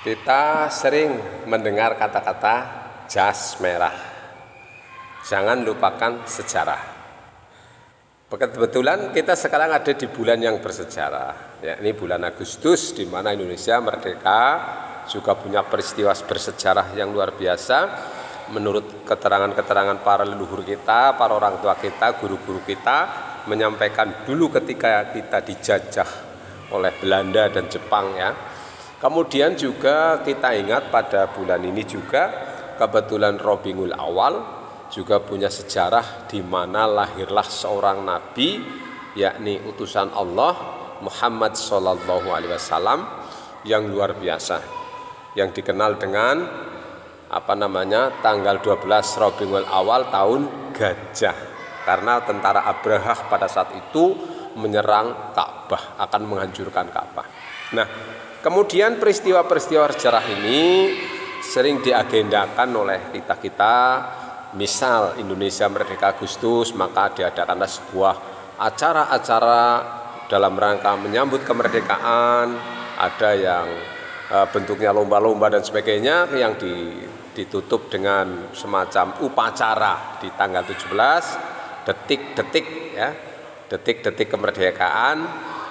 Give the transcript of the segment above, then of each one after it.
Kita sering mendengar kata-kata jas merah. Jangan lupakan sejarah. Kebetulan kita sekarang ada di bulan yang bersejarah, yakni bulan Agustus, di mana Indonesia merdeka, juga punya peristiwa bersejarah yang luar biasa. Menurut keterangan-keterangan para leluhur kita, para orang tua kita, guru-guru kita, menyampaikan dulu ketika kita dijajah oleh Belanda dan Jepang, ya. Kemudian juga kita ingat pada bulan ini juga kebetulan Rabiul Awal juga punya sejarah di mana lahirlah seorang nabi, yakni utusan Allah Muhammad Shallallahu Alaihi Wasallam yang luar biasa, yang dikenal dengan tanggal 12 Rabiul Awal tahun gajah, karena tentara Abraha pada saat itu menyerang Ka'bah, akan menghancurkan Ka'bah. Nah, kemudian peristiwa-peristiwa sejarah ini sering diagendakan oleh kita-kita. Misal Indonesia merdeka Agustus, maka diadakanlah sebuah acara-acara dalam rangka menyambut kemerdekaan. Ada yang bentuknya lomba-lomba dan sebagainya, yang ditutup dengan semacam upacara di tanggal 17, detik-detik kemerdekaan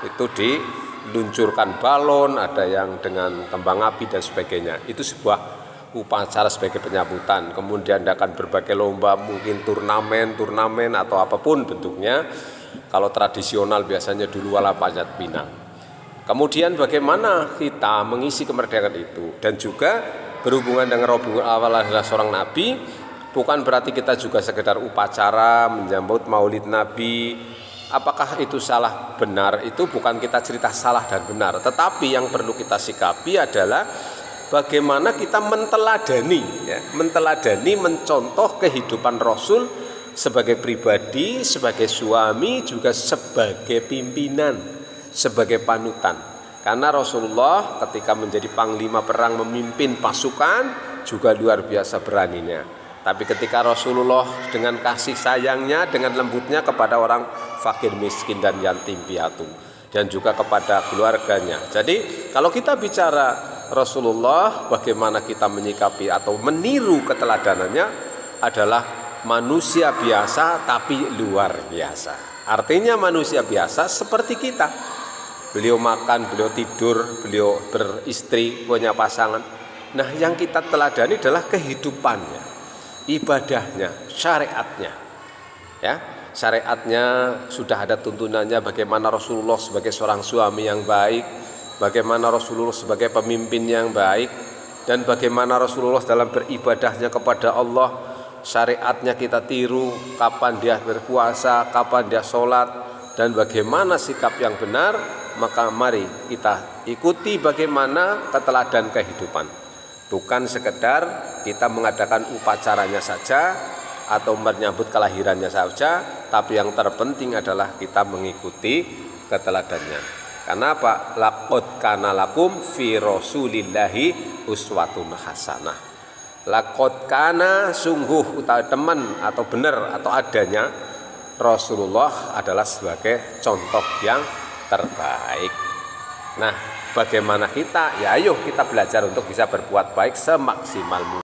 itu diluncurkan balon, ada yang dengan kembang api dan sebagainya. Itu sebuah upacara sebagai penyambutan. Kemudian akan berbagai lomba, mungkin turnamen atau apapun bentuknya. Kalau tradisional biasanya dulu wala panjat pinang. Kemudian bagaimana kita mengisi kemerdekaan itu, dan juga berhubungan dengan Rabiul Awal adalah seorang nabi, bukan berarti kita juga sekedar upacara menyambut maulid nabi. Apakah itu salah benar? Itu bukan kita cerita salah dan benar, tetapi yang perlu kita sikapi adalah bagaimana kita menteladani, mencontoh kehidupan Rasul sebagai pribadi, sebagai suami, juga sebagai pimpinan, sebagai panutan. Karena Rasulullah ketika menjadi panglima perang memimpin pasukan juga luar biasa beraninya. Tapi ketika Rasulullah dengan kasih sayangnya, dengan lembutnya kepada orang fakir, miskin, dan yatim piatu, dan juga kepada keluarganya. Jadi kalau kita bicara Rasulullah, bagaimana kita menyikapi atau meniru keteladanannya adalah manusia biasa tapi luar biasa. Artinya manusia biasa seperti kita. Beliau makan, beliau tidur, beliau beristri, punya pasangan. Nah, yang kita teladani adalah kehidupannya, ibadahnya, syariatnya. Ya, syariatnya sudah ada tuntunannya bagaimana Rasulullah sebagai seorang suami yang baik, bagaimana Rasulullah sebagai pemimpin yang baik, dan bagaimana Rasulullah dalam beribadahnya kepada Allah. Syariatnya kita tiru, kapan dia berpuasa, kapan dia sholat, dan bagaimana sikap yang benar. Maka mari kita ikuti bagaimana keteladan kehidupan. Bukan sekedar kita mengadakan upacaranya saja atau menyambut kelahirannya saja, tapi yang terpenting adalah kita mengikuti keteladannya. Karena apa? Laqad kana lakum fi Rasulillahi uswatun hasanah. Laqad kana, sungguh utawi teman atau benar atau adanya Rasulullah adalah sebagai contoh yang terbaik. Nah, bagaimana kita? Ya ayo kita belajar untuk bisa berbuat baik semaksimal mungkin.